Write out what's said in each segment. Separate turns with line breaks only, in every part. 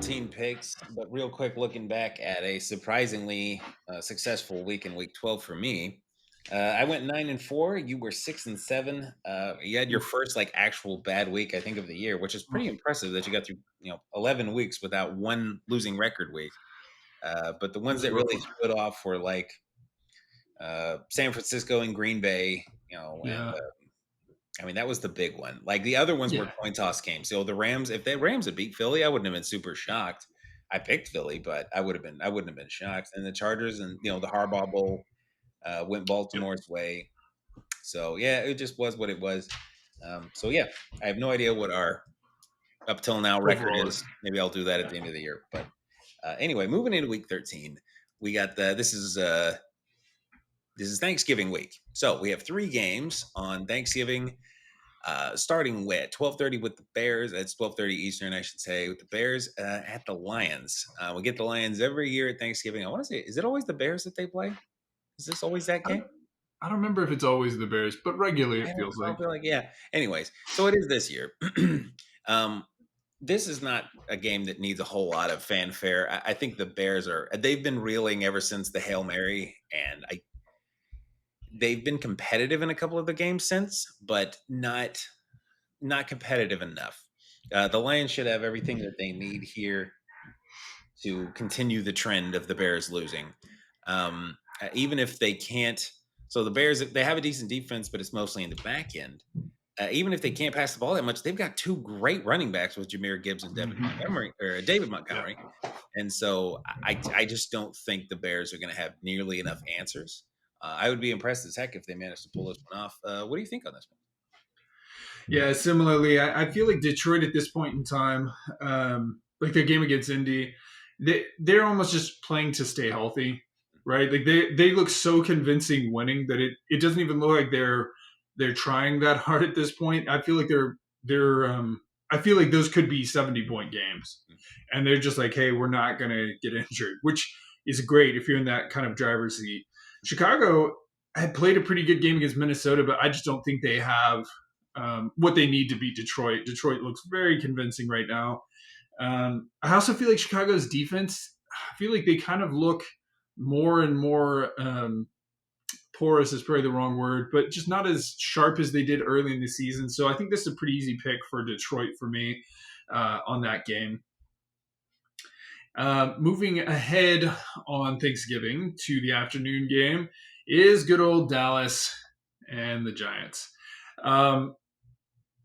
13 picks, but real quick, looking back at a surprisingly successful week in week 12 for me. I went 9-4. You were 6-7. You had your
Oof.
first like actual bad week, I think, of the year, which is pretty impressive that you got through 11 weeks without one losing record week. But the
It
ones
was a
that
rough
really
one.
stood off were like San Francisco and Green Bay, and
Yeah.
I mean, that was the big one. Like the other ones were
Yeah.
coin toss games. So the Rams, if the Rams had beat Philly, I wouldn't have been super shocked. I picked Philly, but I wouldn't have been shocked. And the Chargers and the Harbaugh Bowl went
Yep.
Baltimore's way. So yeah, it just was what it was. So yeah, I have no idea what our up till now record
Overall,
is. Maybe I'll do that at
yeah.
the end of the year. But anyway, moving into week 13, we got this is Thanksgiving week. So we have three games on Thanksgiving. Starting with 12:30 with the Bears. It's 12:30 Eastern, I should say, with the Bears at the Lions. We get the Lions every year at Thanksgiving. I want to say, is it always the Bears that they play? Is this always that
I
game?
don't, I don't remember if it's always the Bears, but regularly
I
it
don't,
feels
I don't
like.
feel like, yeah. Anyways, so it is this year. um, this is not a game that needs a whole lot of fanfare. I think the Bears they've been reeling ever since the Hail Mary, and they've been competitive in a couple of the games since, but not competitive enough. The Lions should have everything that they need here to continue the trend of the Bears losing. Even if they can't, so the Bears they have a decent defense, but it's mostly in the back end. Even if they can't pass the ball that much, they've got two great running backs with Jameer Gibbs and
Mhm.
David
Yeah.
Montgomery, and so I just don't think the Bears are going to have nearly enough answers. I would be impressed as heck if they managed to pull this one off. What do you think on this one?
Yeah. Similarly, I feel like Detroit at this point in time, like their game against Indy, they're almost just playing to stay healthy, right? Like they look so convincing winning that it doesn't even look like they're trying that hard at this point. I feel like they're I feel like those could be 70-point games, and they're just like, hey, we're not gonna get injured, which is great if you're in that kind of driver's seat. Chicago had played a pretty good game against Minnesota, but I just don't think they have what they need to beat Detroit. Detroit looks very convincing right now. I also feel like Chicago's defense, I feel like they kind of look more and more porous is probably the wrong word, but just not as sharp as they did early in the season. So I think this is a pretty easy pick for Detroit for me on that game. Moving ahead on Thanksgiving to the afternoon game is good old Dallas and the Giants. Um,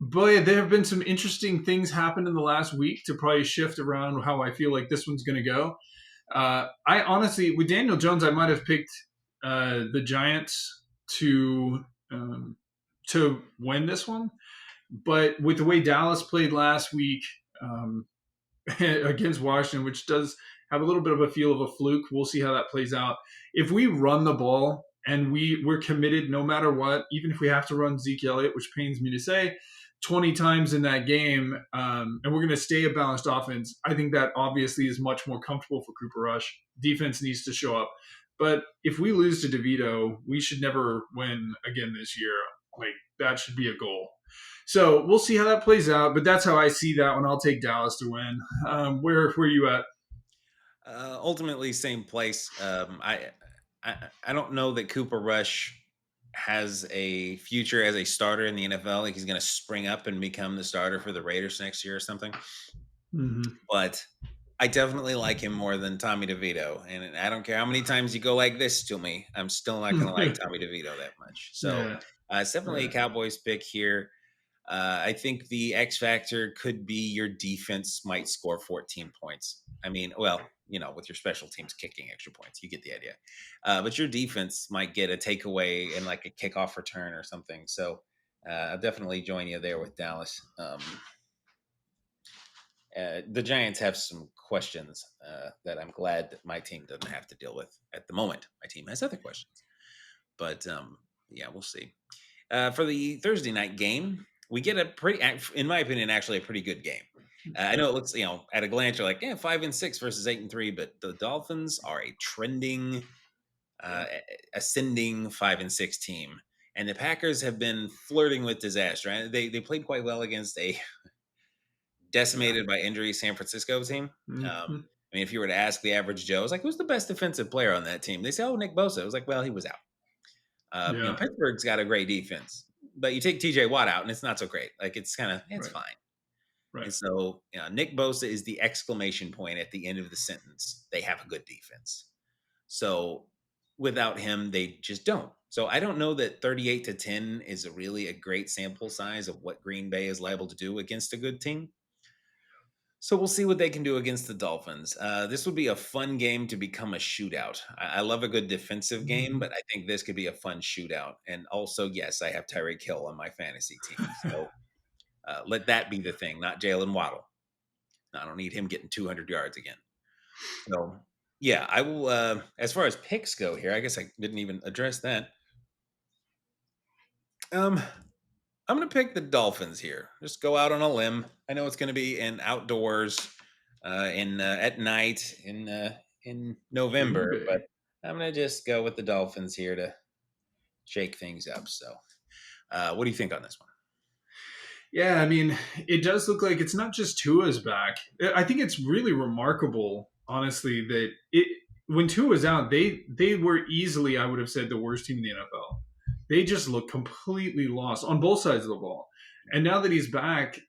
But there have been some interesting things happen in the last week to probably shift around how I feel like this one's going to go. I honestly, with Daniel Jones, I might have picked the Giants um, to win this one, but with the way Dallas played last week against Washington, which does have a little bit of a feel of a fluke, we'll see how that plays out. If we run the ball and we're committed no matter what, even if we have to run Zeke Elliott, which pains me to say, 20 times in that game, and we're going to stay a balanced offense, I think that obviously is much more comfortable for Cooper Rush. Defense needs to show up. But if we lose to DeVito, we should never win again this year. Like, that should be a goal. So we'll see how that plays out, but that's how I see that one. I'll take Dallas to win. Where are you at?
Ultimately, same place. I don't know that Cooper Rush has a future as a starter in the NFL. Like he's going to spring up and become the starter for the Raiders next year or something.
Mm-hmm.
But I definitely like him more than Tommy DeVito, and I don't care how many times you go like this to me. I'm still not going to like Tommy DeVito that much. So
Yeah,
it's definitely a
yeah.
Cowboys pick here. I think the X factor could be your defense might score 14 points. I mean, well, with your special teams kicking extra points, you get the idea. But your defense might get a takeaway and like a kickoff return or something. So I'll definitely join you there with Dallas. The Giants have some questions that I'm glad that my team doesn't have to deal with at the moment. My team has other questions, but yeah, we'll see. For the Thursday night game, we get a pretty, in my opinion, actually a pretty good game. I know it looks, at a glance, you're like, yeah, 5-6 versus 8-3, but the Dolphins are a trending, uh, ascending 5-6 team, and the Packers have been flirting with disaster. And they played quite well against a
Yeah.
decimated by injury San Francisco team.
Mhm.
I mean, if you were to ask the average Joe, it's like, who's the best defensive player on that team? They say, oh, Nick Bosa. It was like, well, he was out.
Yeah.
Pittsburgh's got a great defense, but you take TJ Watt out and it's not so great. Like it's kind of, it's
Right.
fine.
Right.
And so Nick Bosa is the exclamation point at the end of the sentence. They have a good defense. So without him, they just don't. So I don't know that 38-10 is really a great sample size of what Green Bay is liable to do against a good team. So we'll see what they can do against the Dolphins. This would be a fun game to become a shootout. I love a good defensive game,
Mhm.
but I think this could be a fun shootout. And also, yes, I have Tyreek Hill on my fantasy team. So let that be the thing, not Jalen Waddle. I don't need him getting 200 yards again. So, yeah, I will. As far as picks go here, I guess I didn't even address that. Um, I'm going to pick the Dolphins here. Just go out on a limb. I know it's going to be in outdoors, in at night in
Green
November, but
Bay.
I'm going to just go with the Dolphins here to shake things up. So, what do you think on this one?
Yeah, I mean, it does look like it's not just Tua's back. I think it's really remarkable, honestly, that it when Tua's out, they were easily, I would have said, the worst team in the NFL. They just look completely lost on both sides of the ball. And now that he's back,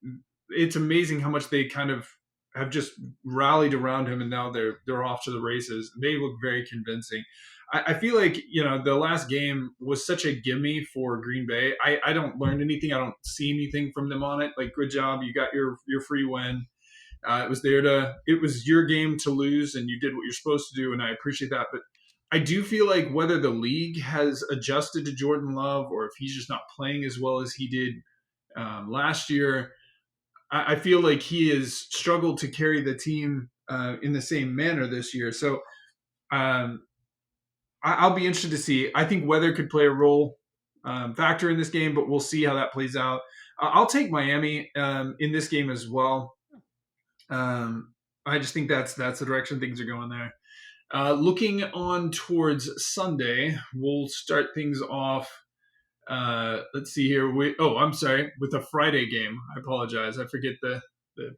it's amazing how much they kind of have just rallied around him, and now they're off to the races. They look very convincing. I feel like the last game was such a gimme for Green Bay. I don't learn anything. I don't see anything from them on it. Like, good job, you got your free win. It was your game to lose, and you did what you're supposed to do, and I appreciate that. But I do feel like whether the league has adjusted to Jordan Love or if he's just not playing as well as he did last year, I feel like he has struggled to carry the team in the same manner this year. So um, I'll be interested to see. I think weather could play a role factor in this game, but we'll see how that plays out. I'll take Miami in this game as well. Um, I just think that's the direction things are going there. Looking on towards Sunday, we'll start things off. Let's see here. I'm sorry, with a Friday game. I apologize. I forget the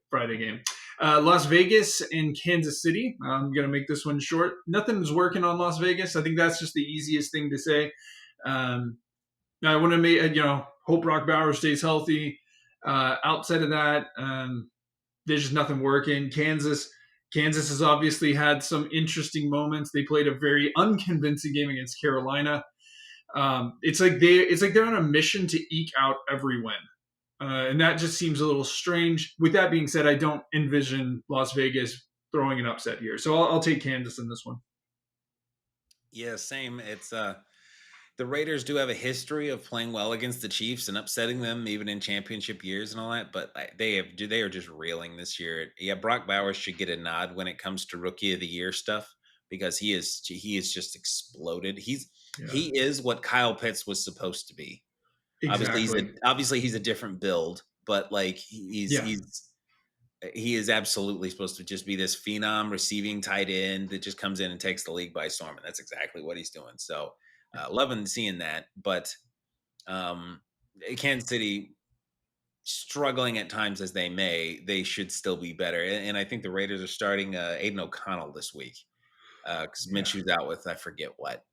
Friday game. Las Vegas and Kansas City. I'm gonna make this one short. Nothing's working on Las Vegas. I think that's just the easiest thing to say. Um, I want to make hope Brock Bowers stays healthy. Outside of that, there's just nothing working. Kansas has obviously had some interesting moments. They played a very unconvincing game against Carolina. It's like they're on a mission to eke out every win, and that just seems a little strange. With that being said, I don't envision Las Vegas throwing an upset here, so I'll take Kansas in this one.
Yeah, same. It's the Raiders do have a history of playing well against the Chiefs and upsetting them even in championship years and all that, but they are just reeling this year. Yeah, Brock Bowers should get a nod when it comes to rookie of the year stuff because he is just exploded.
Yeah,
He is what Kyle Pitts was supposed to be.
exactly.
Obviously he's a different build, but like
Yeah,
he is absolutely supposed to just be this phenom receiving tight end that just comes in and takes the league by storm, and that's exactly what he's doing. So, loving seeing that. But um, Kansas City, struggling at times as they may, they should still be better. And I think the Raiders are starting Aiden O'Connell this week because
yeah,
Minshew's out with I forget what.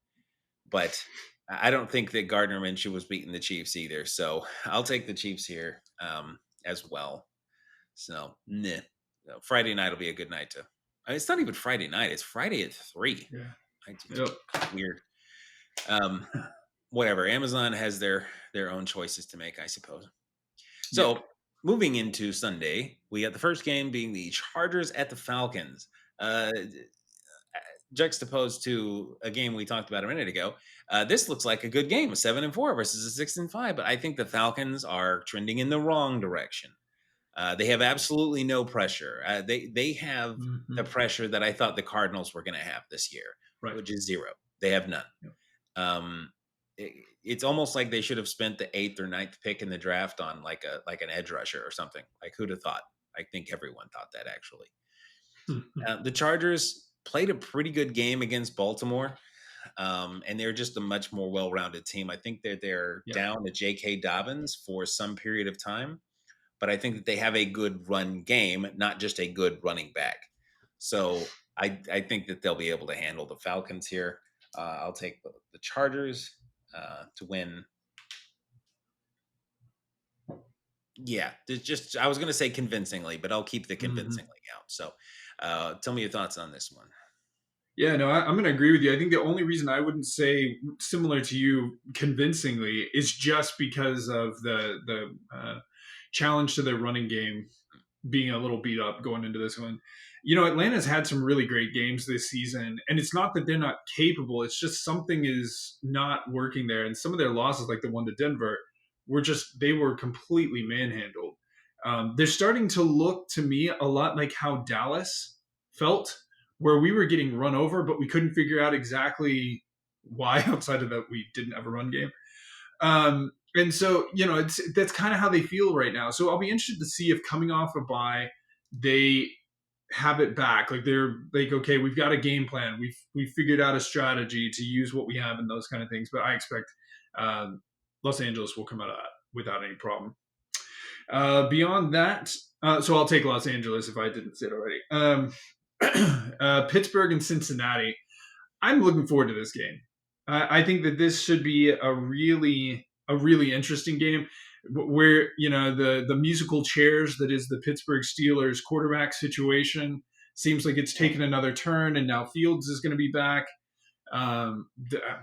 But I don't think that Gardner Minshew was beating the Chiefs either. So I'll take the Chiefs here as well. So, nah. No, Friday night will be a good night to. I mean, it's not even Friday night. It's Friday at 3.
yeah.
It's
Yep.
weird. Um, whatever. Amazon has their own choices to make, I suppose.
Yep.
So, moving into Sunday, we got the first game being the Chargers at the Falcons. Juxtaposed to a game we talked about a minute ago, this looks like a good game, a 7-4 versus a 6-5. But I think the Falcons are trending in the wrong direction. They have absolutely no pressure. They have the
Hmm.
pressure that I thought the Cardinals were going to have this year,
Right.
which is zero. They have none.
Yep.
It's almost like they should have spent the eighth or ninth pick in the draft on like an edge rusher or something. Like who'd have thought? I think everyone thought that actually. The Chargers played a pretty good game against Baltimore, and they're just a much more well-rounded team. I think they're
Yeah.
down to J.K. Dobbins for some period of time. but I think that they have a good run game, not just a good running back. So I think that they'll be able to handle the Falcons here. I'll take the Chargers to win. Yeah, just I was going to say convincingly, but I'll keep the
Mm-hmm.
convincingly out. So tell me your thoughts on this one.
Yeah, no, I'm going to agree with you. I think the only reason I wouldn't say similar to you convincingly is just because of the challenge to their running game being a little beat up going into this one. Atlanta's had some really great games this season, and it's not that they're not capable. It's just something is not working there, and some of their losses, like the one to Denver, they were completely manhandled. They're starting to look to me a lot like how Dallas felt, where we were getting run over, but we couldn't figure out exactly why. Outside of that, we didn't have a run game. And so, that's kind of how they feel right now. So I'll be interested to see if coming off a bye, they have it back. Like they're like, okay, we've got a game plan. We've figured out a strategy to use what we have and those kind of things. But I expect Los Angeles will come out of that without any problem. Beyond that, so I'll take Los Angeles if I didn't say it already. Pittsburgh and Cincinnati. I'm looking forward to this game. I think that this should be a really interesting game where the musical chairs that is the Pittsburgh Steelers quarterback situation seems like it's taken another turn, and now Fields is going to be back.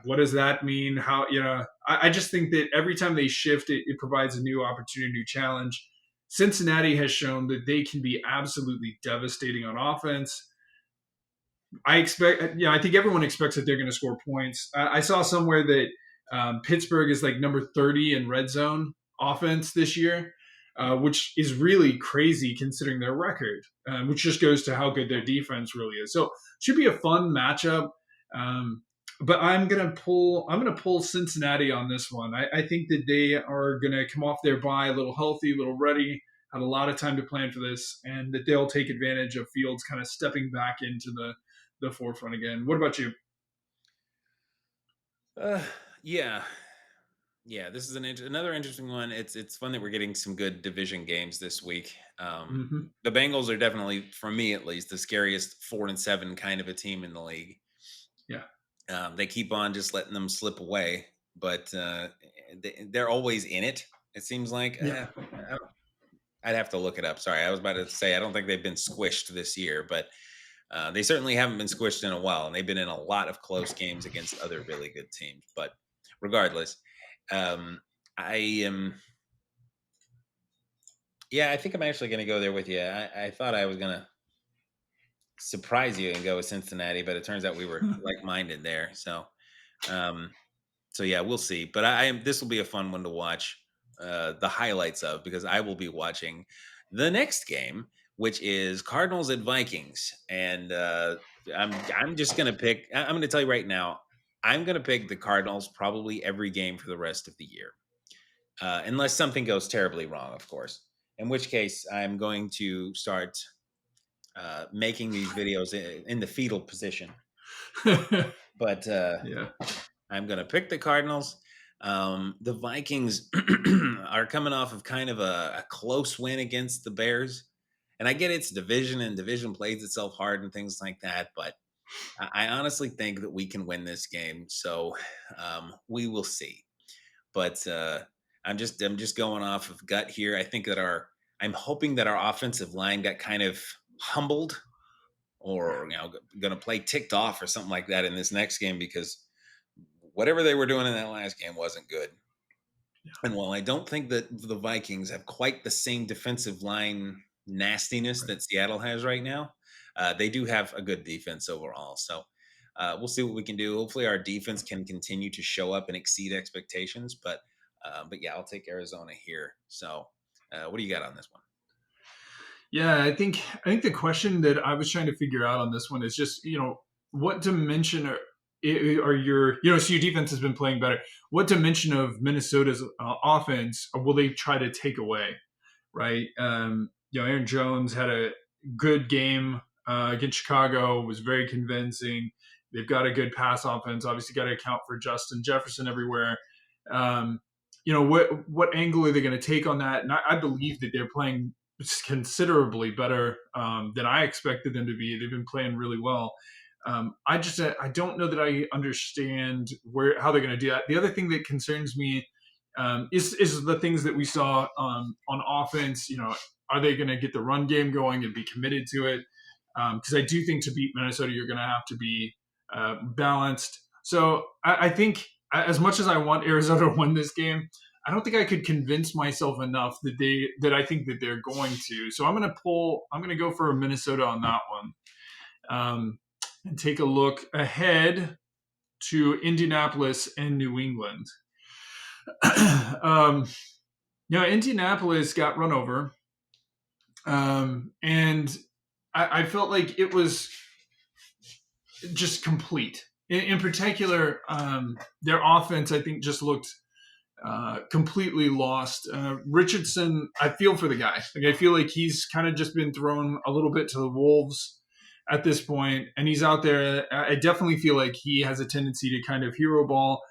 What does that mean? How I just think that every time they shift, it provides a new opportunity, new challenge. Cincinnati has shown that they can be absolutely devastating on offense. I think everyone expects that they're going to score points. I saw somewhere that Pittsburgh is like number 30 in red zone offense this year, which is really crazy considering their record, which just goes to how good their defense really is. So should be a fun matchup. But I'm gonna pull Cincinnati on this one. I think that they are gonna come off their bye a little healthy, a little ready, had a lot of time to plan for this, and that they'll take advantage of Fields kind of stepping back into the forefront again. What about you?
Uh, yeah, yeah. This is another interesting one. It's fun that we're getting some good division games this week.
Mm-hmm.
The Bengals are definitely, for me at least, the scariest 4-7 kind of a team in the league.
Yeah.
They keep on just letting them slip away, but they're always in it. It seems like
Yeah.
I'd have to look it up. Sorry, I was about to say I don't think they've been squished this year, but they certainly haven't been squished in a while, and they've been in a lot of close games against other really good teams. But regardless, um, I am. Yeah, I think I'm actually going to go there with you. I thought I was going to surprise you and go with Cincinnati, but it turns out we were like-minded there. Um, so yeah, we'll see. But I am. This will be a fun one to watch the highlights of because I will be watching the next game, which is Cardinals at Vikings, and I'm just gonna pick. I'm gonna tell you right now, I'm gonna pick the Cardinals probably every game for the rest of the year, unless something goes terribly wrong, of course. In which case, I'm going to start making these videos in the fetal position. But
Yeah.
I'm going to pick the Cardinals. The Vikings are coming off of kind of a close win against the Bears. And I get it's division and division plays itself hard and things like that. But I honestly think that we can win this game. So we will see. But I'm just going off of gut here. I think that I'm hoping that our offensive line got kind of humbled or going to play ticked off or something like that in this next game because whatever they were doing in that last game wasn't good. And while I don't think that the Vikings have quite the same defensive line nastiness
Right.
that Seattle has right now, they do have a good defense overall. So we'll see what we can do. Hopefully, our defense can continue to show up and exceed expectations. But yeah, I'll take Arizona here. So what do you got on this one?
Yeah, I think the question that I was trying to figure out on this one is just what dimension are so your defense has been playing better. What dimension of Minnesota's offense will they try to take away? Right. Aaron Jones had a good game against Chicago. Was very convincing. They've got a good pass offense. Obviously, got to account for Justin Jefferson everywhere. Um, what angle are they going to take on that? And I believe that they're playing considerably better than I expected them to be. They've been playing really well. I don't know that I understand how they're going to do that. The other thing that concerns me is the things that we saw on offense. Are they going to get the run game going and be committed to it? Because I do think to beat Minnesota, you're going to have to be balanced. So I think as much as I want Arizona to win this game, I don't think I could convince myself enough that I think that they're going to. So I'm going to go for Minnesota on that one, and take a look ahead to Indianapolis and New England. um, Indianapolis got run over, and I felt like it was just complete. In particular, their offense, I think, just looked completely lost. Richardson, I feel for the guy. Like, I feel like he's kind of just been thrown a little bit to the wolves at this point, and he's out there. I definitely feel like he has a tendency to kind of hero ball.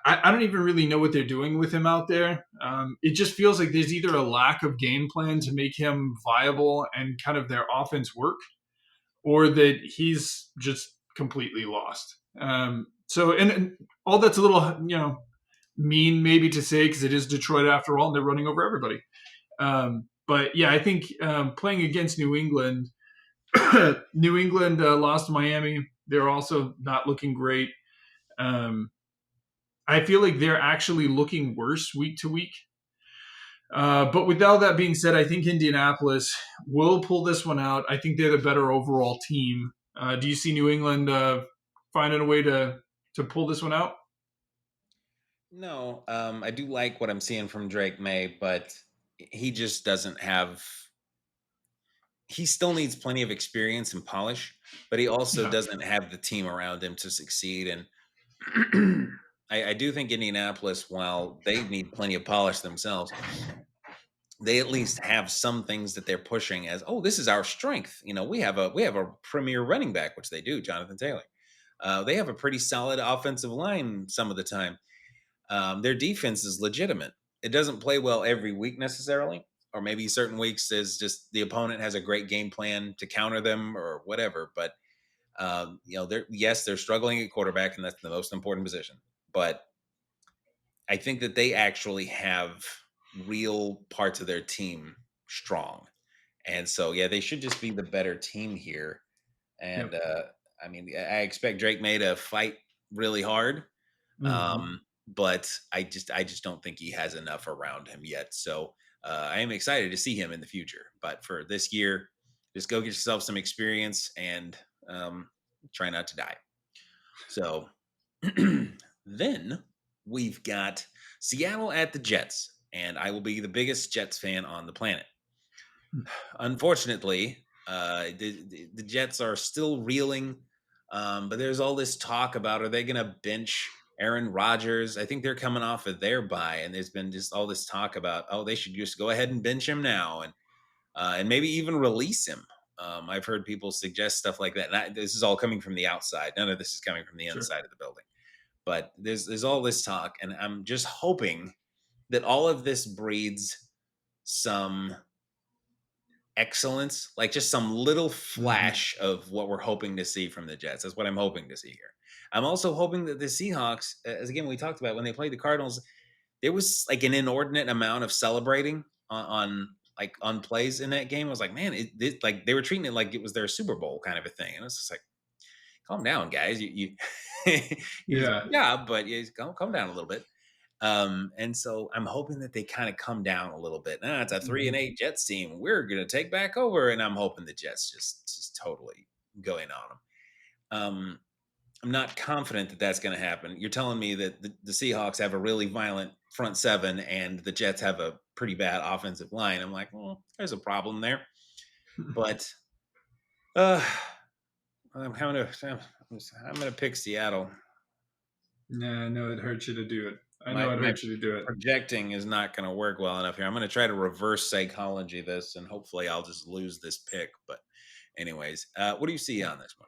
I don't even really know what they're doing with him out there. It just feels like there's either a lack of game plan to make him viable and kind of their offense work, or that he's just completely lost. And all that's a little, mean maybe to say because it is Detroit after all, and they're running over everybody. But yeah, I think playing against New England, New England lost to Miami. They're also not looking great. I feel like they're actually looking worse week to week. But with all that being said, I think Indianapolis will pull this one out. I think they're the better overall team. Do you see New England finding a way to pull this one out?
No, I do like what I'm seeing from Drake May, but he just doesn't have. He still needs plenty of experience and polish, but he also
Yeah,
doesn't have the team around him to succeed. And I do think Indianapolis, while they need plenty of polish themselves, they at least have some things that they're pushing as, oh, this is our strength. We have a premier running back, which they do, Jonathan Taylor. They have a pretty solid offensive line some of the time. Their defense is legitimate. It doesn't play well every week necessarily, or maybe certain weeks is just the opponent has a great game plan to counter them or whatever. But they're struggling at quarterback, and that's the most important position. But I think that they actually have real parts of their team strong, and so yeah, they should just be the better team here. And
yep.
I mean, I expect Drake May to fight really hard,
Mm-hmm.
but I just don't think he has enough around him yet. So I am excited to see him in the future. But for this year, just go get yourself some experience and try not to die. So then we've got Seattle at the Jets, and I will be the biggest Jets fan on the planet. Unfortunately, the Jets are still reeling, but there's all this talk about are they going to bench Aaron Rodgers? I think they're coming off of their bye, and there's been just all this talk about they should just go ahead and bench him now, and maybe even release him. I've heard people suggest stuff like that. And this is all coming from the outside. None of this is coming from the
Sure.
inside of the building. But there's all this talk, and I'm just hoping that all of this breeds some excellence, like just some little
Mm-hmm.
flash of what we're hoping to see from the Jets. That's what I'm hoping to see here. I'm also hoping that the Seahawks, as again we talked about when they played the Cardinals, there was like an inordinate amount of celebrating on plays in that game. I was like, man, like they were treating it like it was their Super Bowl kind of a thing, and it's just like, calm down, guys. You you did
Yeah.
your job, but you calm down a little bit. And so I'm hoping that they kind of come down a little bit. It's a three and
Mm-hmm.
eight Jets team. We're gonna take back over, and I'm hoping the Jets just totally go in on them. I'm not confident that that's going to happen. You're telling me that the Seahawks have a really violent front seven, and the Jets have a pretty bad offensive line. I'm like, well, there's a problem there. But uh, I'm gonna pick Seattle.
Yeah, I know it hurts you to do it. I know
my
it
my
hurts you to do it.
projecting is not going to work well enough here. I'm going to try to reverse psychology this, and hopefully I'll just lose this pick. But anyways, what do you see on this one?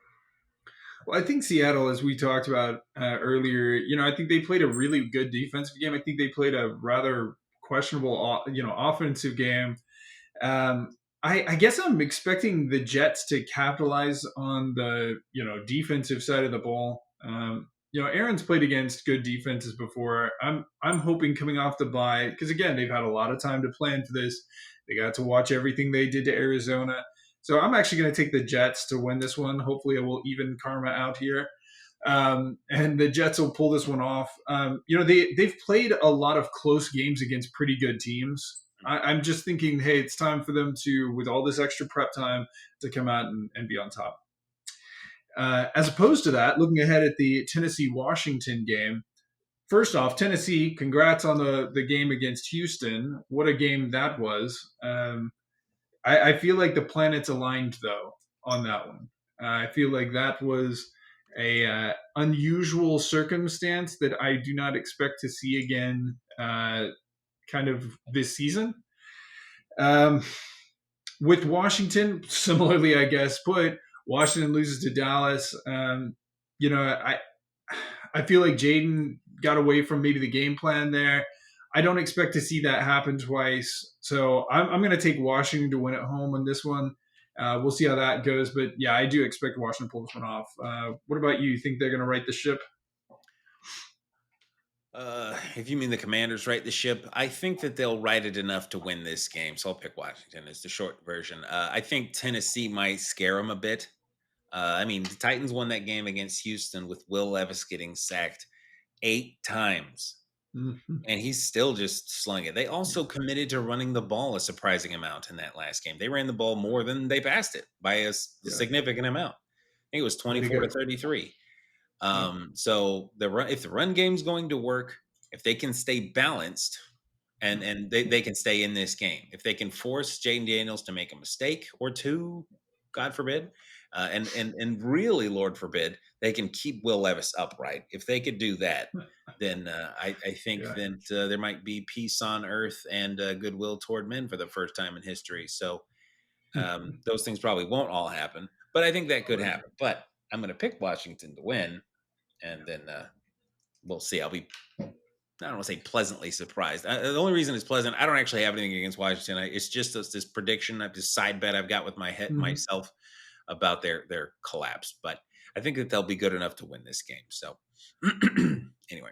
Well, I think Seattle, as we talked about earlier, I think they played a really good defensive game. I think they played a rather questionable, offensive game. Um, I guess I'm expecting the Jets to capitalize on the defensive side of the ball. Aaron's played against good defenses before. I'm hoping coming off the bye, because again they've had a lot of time to plan for this. They got to watch everything they did to Arizona. So I'm actually going to take the Jets to win this one. Hopefully, it will even karma out here. And the Jets will pull this one off. They've played a lot of close games against pretty good teams. I'm just thinking, hey, it's time for them to, with all this extra prep time, to come out and be on top. As opposed to that, looking ahead at the Tennessee Washington game, first off, Tennessee, congrats on the game against Houston. What a game that was. I feel like the planets aligned, though, on that one. I feel like that was a unusual circumstance that I do not expect to see again kind of this season. Um, with Washington, similarly, I guess, but Washington loses to Dallas. You know, I I feel like Jaden got away from maybe the game plan there. I don't expect to see that happen twice. So I'm going to take Washington to win at home on this one. We'll see how that goes. But yeah, I do expect Washington to pull this one off. What about you? You think they're going to right the ship?
If you mean the Commanders right the ship, I think that they'll right it enough to win this game. So I'll pick Washington as the short version. I think Tennessee might scare them a bit. I mean, the Titans won that game against Houston with Will Levis getting sacked 8 times,
Mm-hmm.
and he's still just slung it. They
Yeah.
also committed to running the ball a surprising amount in that last game. They ran the ball more than they passed it by a
Yeah.
significant amount. I think it was
Way to
24 to
go.
33.
Yeah.
So if the run game's going to work, if they can stay balanced, and they can stay in this game, if they can force Jaden Daniels to make a mistake or two, God forbid, and really, Lord forbid, they can keep Will Levis upright. If they could do that, then I think
Yeah.
that there might be peace on earth and goodwill toward men for the first time in history. So those things probably won't all happen, but I think that could
Right.
happen. But I'm going to pick Washington to win, and then we'll see. I'll be I don't want to say pleasantly surprised. The only reason it's pleasant, I don't actually have anything against Washington. It's just this prediction, this side bet I've got with my head
Mm-hmm.
myself about their collapse. But I think that they'll be good enough to win this game. So anyway,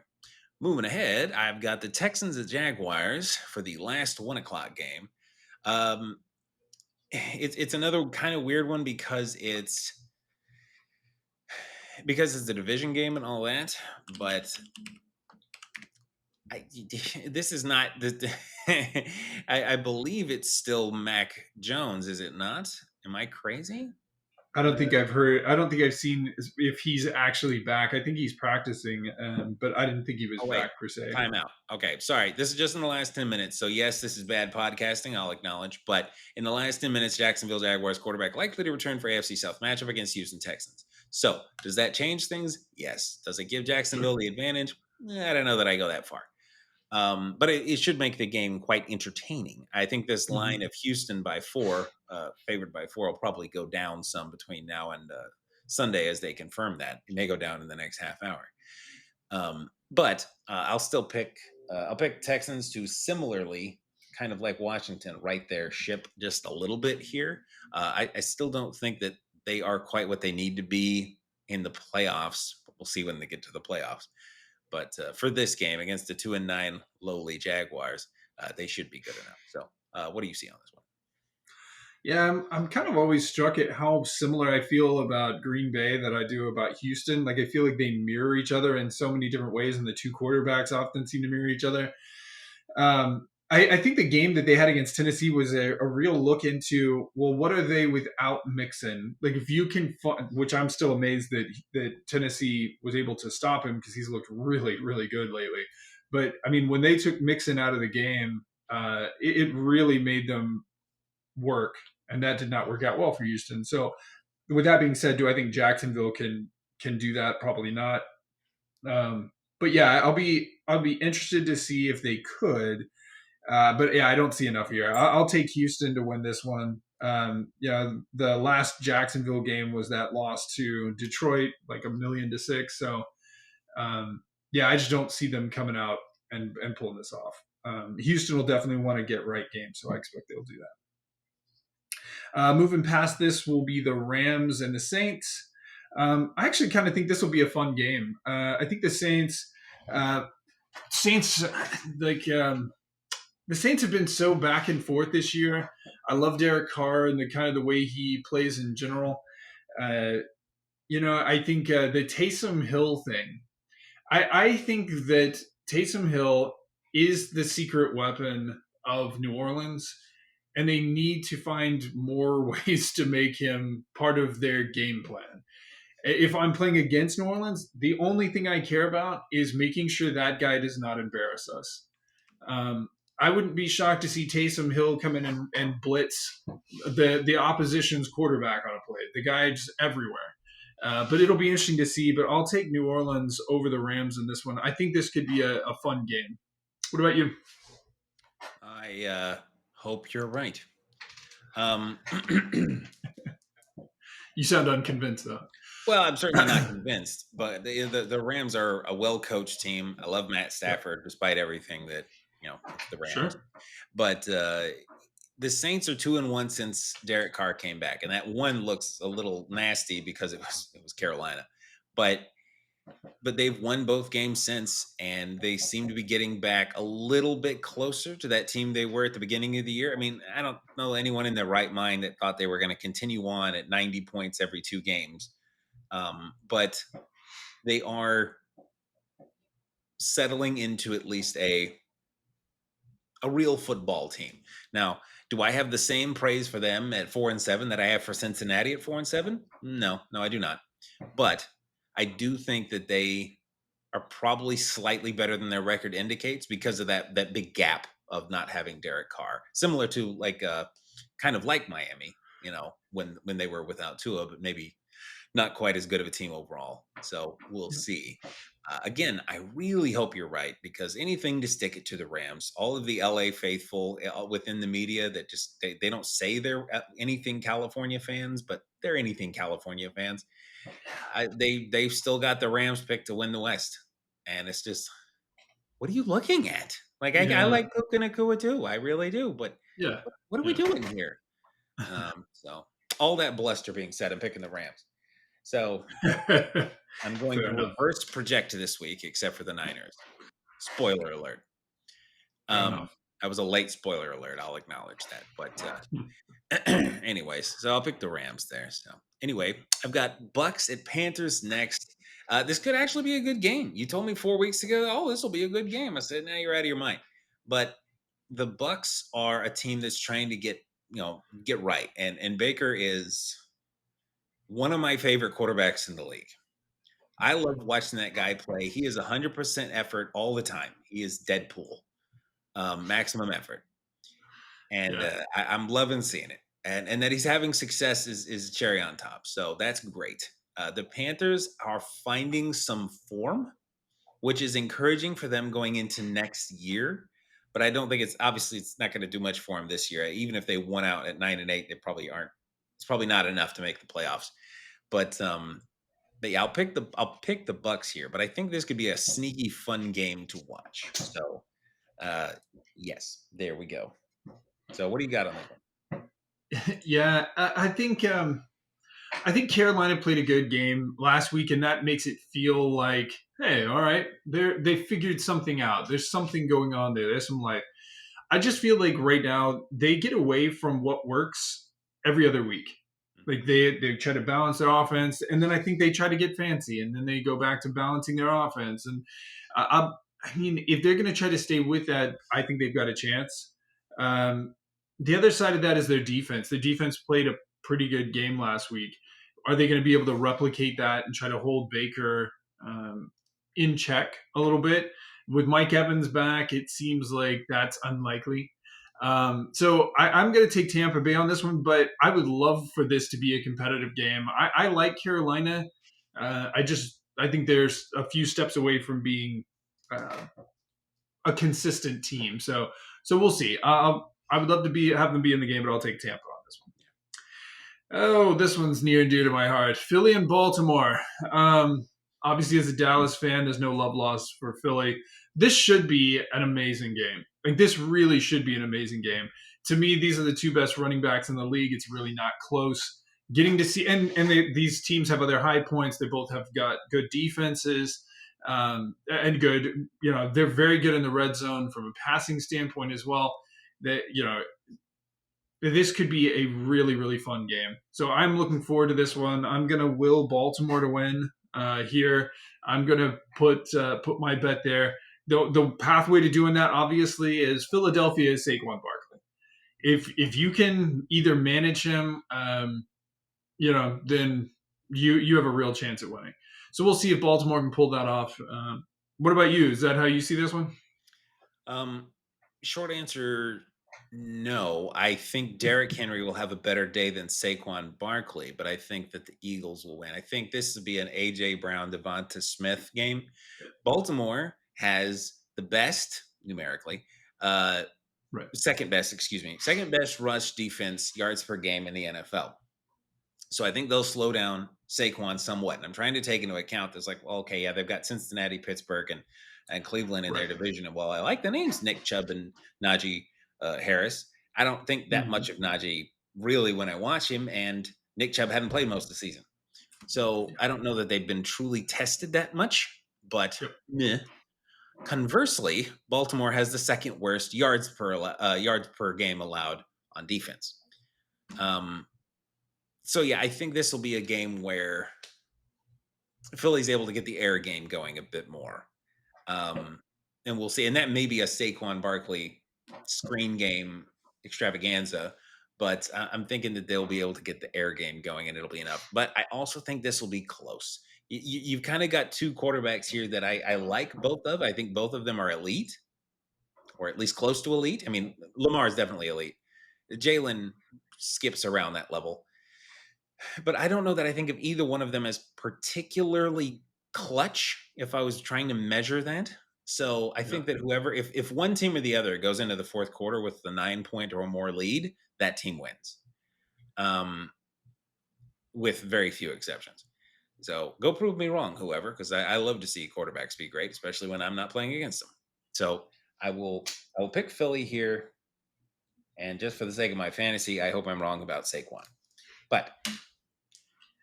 moving ahead, I've got the Texans and Jaguars for the last 1 o'clock game. Um, it's another kind of weird one because it's a division game and all that, but I, this is not the. I believe it's still Mac Jones, is it not? Am I crazy?
I don't think I've heard. I don't think I've seen if he's actually back. I think he's practicing, but I didn't think he was
Oh wait,
back per se.
timeout. Okay, sorry. This is just in the last 10 minutes. So yes, this is bad podcasting. I'll acknowledge. But in the last 10 minutes, Jacksonville Jaguars quarterback likely to return for AFC South matchup against Houston Texans. So does that change things? Yes. Does it give
Sure.
Jacksonville the advantage? I don't know that I go that far. But it should make the game quite entertaining. I think this line
Mm-hmm.
of Houston by 4, favored by 4, will probably go down some between now and Sunday as they confirm that. It may go down in the next half hour. But I'll still pick. I'll pick Texans to similarly, kind of like Washington, right their ship just a little bit here. I still don't think that they are quite what they need to be in the playoffs. We'll see when they get to the playoffs. But for this game against the 2-9 lowly Jaguars, they should be good enough. So, what do you see on this one?
Yeah, I'm kind of always struck at how similar I feel about Green Bay that I do about Houston. Like I feel like they mirror each other in so many different ways, and the two quarterbacks often seem to mirror each other. I think the game that they had against Tennessee was a real look into, well, what are they without Mixon? Like if you can, which I'm still amazed that Tennessee was able to stop him because he's looked really really good lately. But I mean, when they took Mixon out of the game, it really made them work, and that did not work out well for Houston. So, with that being said, do I think Jacksonville can do that? Probably not. But yeah, I'll be interested to see if they could. But yeah, I don't see enough here. I'll take Houston to win this one. Yeah, the last Jacksonville game was that loss to Detroit, like 1,000,000 to 6. So yeah, I just don't see them coming out and pulling this off. Houston will definitely want to get right game, so I expect they'll do that. Moving past this will be the Rams and the Saints. I actually kind of think this will be a fun game. I think the uh, Saints, like the Saints have been so back and forth this year. I love Derek Carr and the kind of the way he plays in general. Uh, I think the Taysom Hill thing. I think that Taysom Hill is the secret weapon of New Orleans, and they need to find more ways to make him part of their game plan. If I'm playing against New Orleans, the only thing I care about is making sure that guy does not embarrass us. Um, I wouldn't be shocked to see Taysom Hill come in and blitz the opposition's quarterback on a play. The guy just everywhere. But it'll be interesting to see. But I'll take New Orleans over the Rams in this one. I think this could be a fun game. What about you?
I hope you're right.
You sound unconvinced though.
Well, I'm certainly not convinced, but the Rams are a well coached team. I love Matt
Yep.
Stafford, despite everything that it's the Rams.
Sure.
But the Saints are 2-1 since Derek Carr came back, and that one looks a little nasty because it was Carolina, but they've won both games since, and they seem to be getting back a little bit closer to that team they were at the beginning of the year. I mean, I don't know anyone in their right mind that thought they were going to continue on at 90 points every 2 games. But they are settling into at least a real football team. Now, do I have the same praise for them at 4-7 that I have for Cincinnati at 4-7? No, I do not. But I do think that they are probably slightly better than their record indicates because of that big gap of not having Derek Carr. Similar to kind of like Miami, when they were without Tua, but maybe not quite as good of a team overall. So we'll see. Again, I really hope you're right because anything to stick it to the Rams. All of the LA faithful within the media that just they don't say they're anything California fans, but they're anything California fans. They've still got the Rams picked to win the West, and it's just what are you looking at? Like I
Yeah.
like Puka Nakua too, I really do, but
Yeah.
what are we
Yeah.
doing here? So all that bluster being said, I'm picking the Rams. So I'm going
Fair
to
enough.
reverse project this week, except for the Niners. Spoiler alert.
Fair enough.
I was a late spoiler alert. I'll acknowledge that. But anyways, so I'll pick the Rams there. So anyway, I've got Bucks at Panthers next. This could actually be a good game. You told me 4 weeks ago, oh, this will be a good game. I said, now you're out of your mind. But the Bucks are a team that's trying to get right, and Baker is one of my favorite quarterbacks in the league. I love watching that guy play. He is 100% effort all the time. He is Deadpool, maximum effort, and
Yeah.
I'm loving seeing it. And that he's having success is cherry on top. So that's great. The Panthers are finding some form, which is encouraging for them going into next year. But I don't think it's not going to do much for them this year. Even if they won out at 9-8, they probably aren't. It's probably not enough to make the playoffs. But yeah, I'll pick the Bucks here, but I think this could be a sneaky fun game to watch. So uh yes, there we go. So what do you got on this one?
Yeah. I think Carolina played a good game last week, and that makes it feel like, hey, all right, they figured something out. There's something going on there. There's some life. I just feel like right now they get away from what works every other week. Like they try to balance their offense, and then I think they try to get fancy, and then they go back to balancing their offense. And I mean, if they're going to try to stay with that, I think they've got a chance. Um, the other side of that is their defense. The defense played a pretty good game last week. Are they going to be able to replicate that and try to hold Baker in check a little bit? With Mike Evans back, it seems like that's unlikely. So I'm going to take Tampa Bay on this one, but I would love for this to be a competitive game. I like Carolina. I think there's a few steps away from being uh, a consistent team. So we'll see. I would love to have them be in the game, but I'll take Tampa on this one. Oh, this one's near and dear to my heart. Philly and Baltimore. Um, Obviously, as a Dallas fan, there's no love lost for Philly. This should be an amazing game. Like, this really should be an amazing game. To me, these are the two best running backs in the league. It's really not close. Getting to see, these teams have other high points. They both have got good defenses, and good. They're very good in the red zone from a passing standpoint as well. That this could be a really, really fun game. So I'm looking forward to this one. I'm gonna will Baltimore to win here. I'm gonna put my bet there. The pathway to doing that obviously is Philadelphia is Saquon Barkley. If you can either manage him, then you have a real chance at winning. So we'll see if Baltimore can pull that off. What about you? Is that how you see this one?
Um, Short answer, no. I think Derrick Henry will have a better day than Saquon Barkley, but I think that the Eagles will win. I think this will be an AJ Brown, Devonta Smith game. Baltimore has the best numerically, uh,
Right.
second best rush defense yards per game in the NFL. So I think they'll slow down Saquon somewhat. And I'm trying to take into account this, like, well, okay, yeah, they've got Cincinnati, Pittsburgh, and Cleveland in
Right.
their division. And while I like the names Nick Chubb and Najee Harris, I don't think that
Mm-hmm.
much of Najee really when I watch him. And Nick Chubb hadn't played most of the season. So
Yeah.
I don't know that they've been truly tested that much. But
Yep.
meh. Conversely, Baltimore has the second worst yards per game allowed on defense. Um, so yeah, I think this will be a game where Philly's able to get the air game going a bit more. And we'll see. And that may be a Saquon Barkley screen game extravaganza, but I'm thinking that they'll be able to get the air game going and it'll be enough. But I also think this will be close. You've kind of got two quarterbacks here that I like both of. I think both of them are elite or at least close to elite. I mean, Lamar is definitely elite. Jalen skips around that level. But I don't know that I think of either one of them as particularly clutch if I was trying to measure that. So I
Yeah.
think that whoever, if one team or the other goes into the fourth quarter with the 9 point or more lead, that team wins, um, with very few exceptions. So go prove me wrong, whoever, because I love to see quarterbacks be great, especially when I'm not playing against them. So I will I will pick Philly here, and just for the sake of my fantasy, I hope I'm wrong about Saquon. But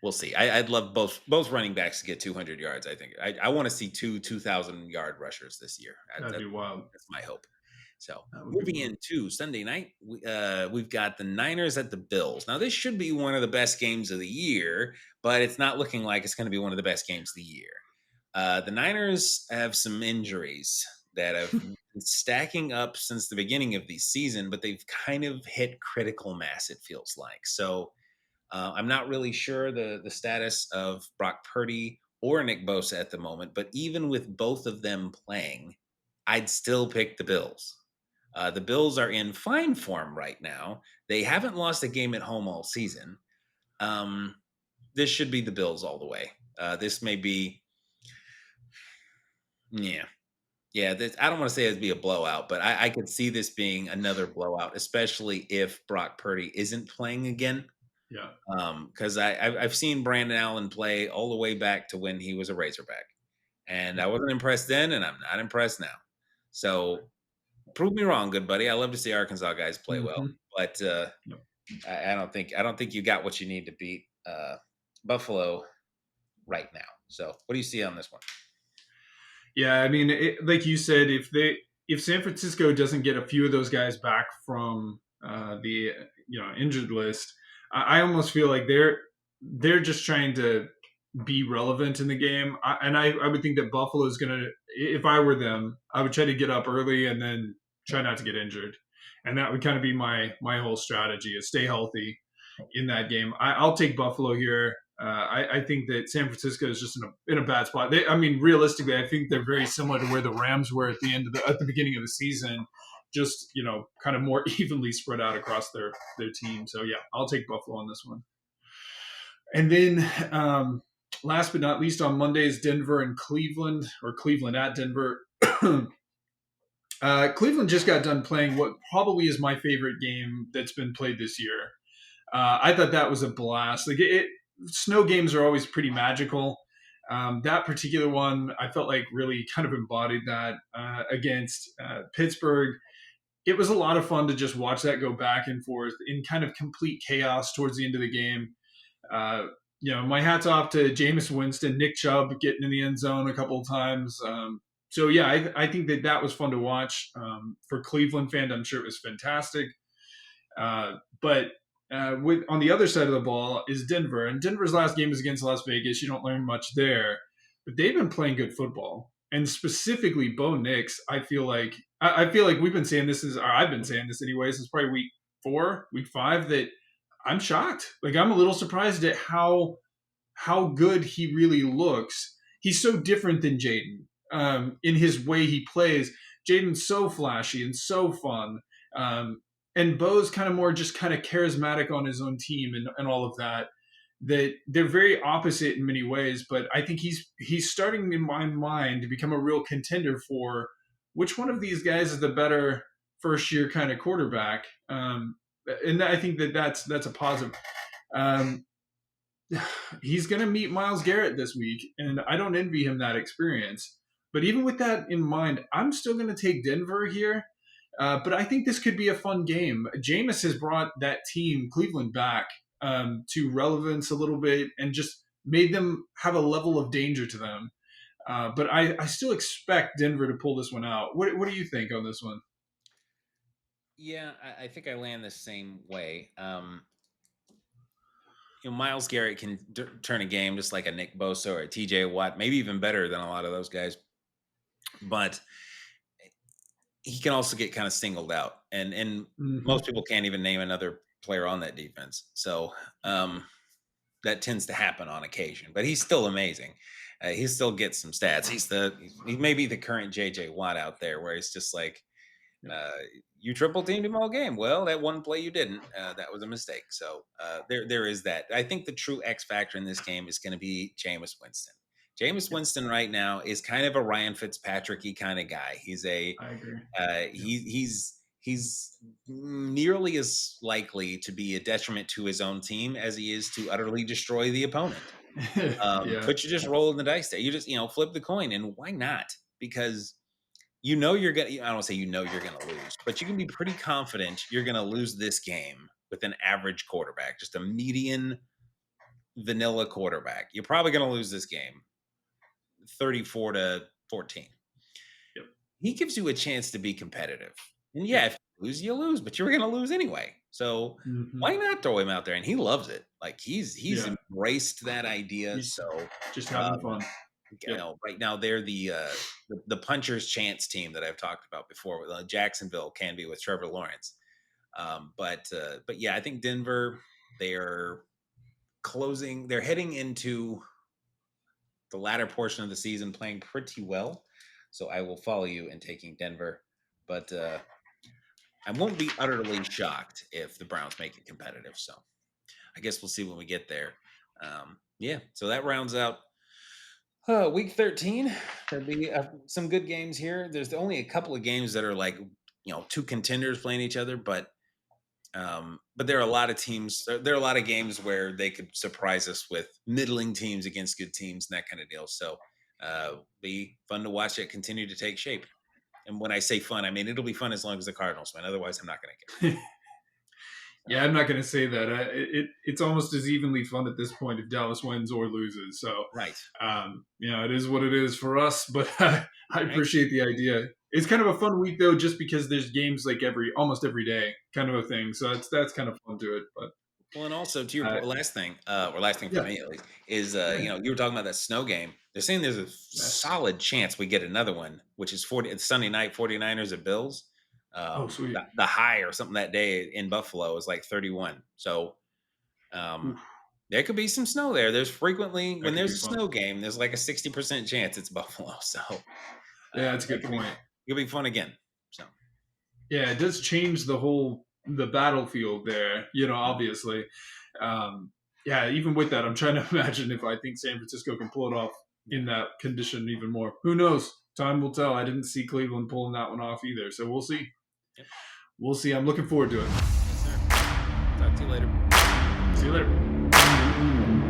we'll see. I'd love both running backs to get 200 yards. I think I want to see 2,000 yard rushers this year.
That'd be wild.
That's my hope. So
That would be
moving
wild.
into Sunday night, we've got the Niners at the Bills. Now this should be one of the best games of the year, but it's not looking like it's going to be one of the best games of the year. The Niners have some injuries that have been stacking up since the beginning of the season, but they've kind of hit critical mass. It feels like so. I'm not really sure the status of Brock Purdy or Nick Bosa at the moment, but even with both of them playing, I'd still pick the Bills. The Bills are in fine form right now. They haven't lost a game at home all season. Um, this should be the Bills all the way. This may be, yeah, yeah. I don't want to say it'd be a blowout, but I could see this being another blowout, especially if Brock Purdy isn't playing again.
Yeah.
Because I've seen Brandon Allen play all the way back to when he was a Razorback, and I wasn't impressed then, and I'm not impressed now. So prove me wrong, good buddy. I love to see Arkansas guys play well,
Mm-hmm.
but
Yep.
I don't think you got what you need to beat Buffalo right now. So what do you see on this one?
Yeah, I mean, like you said, if San Francisco doesn't get a few of those guys back from the injured list, I almost feel like they're just trying to be relevant in the game. I would think that Buffalo is gonna. If I were them, I would try to get up early and then try not to get injured, and that would kind of be my whole strategy: is stay healthy in that game. I'll take Buffalo here. I think that San Francisco is just in a bad spot. I mean, realistically, I think they're very similar to where the Rams were at the beginning of the season, just kind of more evenly spread out across their team. So yeah, I'll take Buffalo on this one. And then last but not least, on Monday is Denver and Cleveland, or Cleveland at Denver. Cleveland just got done playing what probably is my favorite game that's been played this year. I thought that was a blast. Snow games are always pretty magical. That particular one, I felt like really kind of embodied that against Pittsburgh. It was a lot of fun to just watch that go back and forth in kind of complete chaos towards the end of the game. Uh, my hats off to Jameis Winston, Nick Chubb getting in the end zone a couple of times. So yeah, I think that was fun to watch. For Cleveland fans, I'm sure it was fantastic. But with on the other side of the ball is Denver, and Denver's last game is against Las Vegas. You don't learn much there, but they've been playing good football, and specifically Bo Nix. I feel like we've been saying this or I've been saying this anyway since probably week 4, week 5 that I'm shocked. Like I'm a little surprised at how good he really looks. He's so different than Jaden in his way he plays. Jaden's so flashy and so fun. And Bo's kind of more just kind of charismatic on his own team and all of that. That they're very opposite in many ways, but I think he's starting in my mind to become a real contender for which one of these guys is the better first year kind of quarterback. And I think that's a positive. Um, he's going to meet Myles Garrett this week, and I don't envy him that experience. But even with that in mind, I'm still going to take Denver here. But I think this could be a fun game. Jameis has brought that team, Cleveland, back to relevance a little bit and just made them have a level of danger to them. But I still expect Denver to pull this one out. What do you think on this one?
Yeah, I think I land the same way. Myles Garrett can turn a game just like a Nick Bosa or a TJ Watt, maybe even better than a lot of those guys. But he can also get kind of singled out, and most people can't even name another player on that defense. So that tends to happen on occasion. But he's still amazing. He still gets some stats. He may be the current JJ Watt out there, where he's just like, you triple teamed him all game. Well, that one play you didn't. That was a mistake. So there is that. I think the true X factor in this game is going to be Jameis Winston. Jameis Winston right now is kind of a Ryan Fitzpatrick-y kind of guy.
I agree.
He's nearly as likely to be a detriment to his own team as he is to utterly destroy the opponent. But you just roll in the dice there. You just flip the coin, and why not? Because you're gonna. I don't say you're gonna lose, but you can be pretty confident you're gonna lose this game with an average quarterback, just a median vanilla quarterback. You're probably gonna lose this game 34-14.
Yep.
He gives you a chance to be competitive. And if you lose, you lose, but you're going to lose anyway. So why not throw him out there? And he loves it. Like he's embraced that idea.
He's
so
just having fun.
Right now they're the puncher's chance team that I've talked about before. Jacksonville can be with Trevor Lawrence. But yeah, I think Denver, they're heading into the latter portion of the season playing pretty well. So I will follow you in taking Denver, but I won't be utterly shocked if the Browns make it competitive. So I guess we'll see when we get there. So that rounds out week 13. There'll be some good games here. There's only a couple of games that are like, two contenders playing each other, but there are a lot of teams. There are a lot of games where they could surprise us with middling teams against good teams and that kind of deal. So be fun to watch it continue to take shape. And when I say fun, I mean it'll be fun as long as the Cardinals win. Otherwise, I'm not going to care.
Yeah, I'm not going to say that. It's almost as evenly fun at this point if Dallas wins or loses. So
right,
it is what it is for us. But I appreciate the idea. It's kind of a fun week though, just because there's games like almost every day, kind of a thing. So that's kind of fun to it. But
and also to your last thing for me at least is you were talking about that snow game. They're saying there's a solid chance we get another one, which is Sunday night 49ers at Bills.
Sweet.
The high or something that day in Buffalo is like 31. So there could be some snow there. There's frequently when there's a snow game, there's like a 60% chance it's Buffalo. So
that's a good point.
It'll be fun again. So
yeah, it does change the battlefield there. Obviously. Even with that, I'm trying to imagine if I think San Francisco can pull it off in that condition even more. Who knows? Time will tell. I didn't see Cleveland pulling that one off either, so we'll see. Yep. We'll see. I'm looking forward to it.
Yes, sir. Talk to you later.
See you later.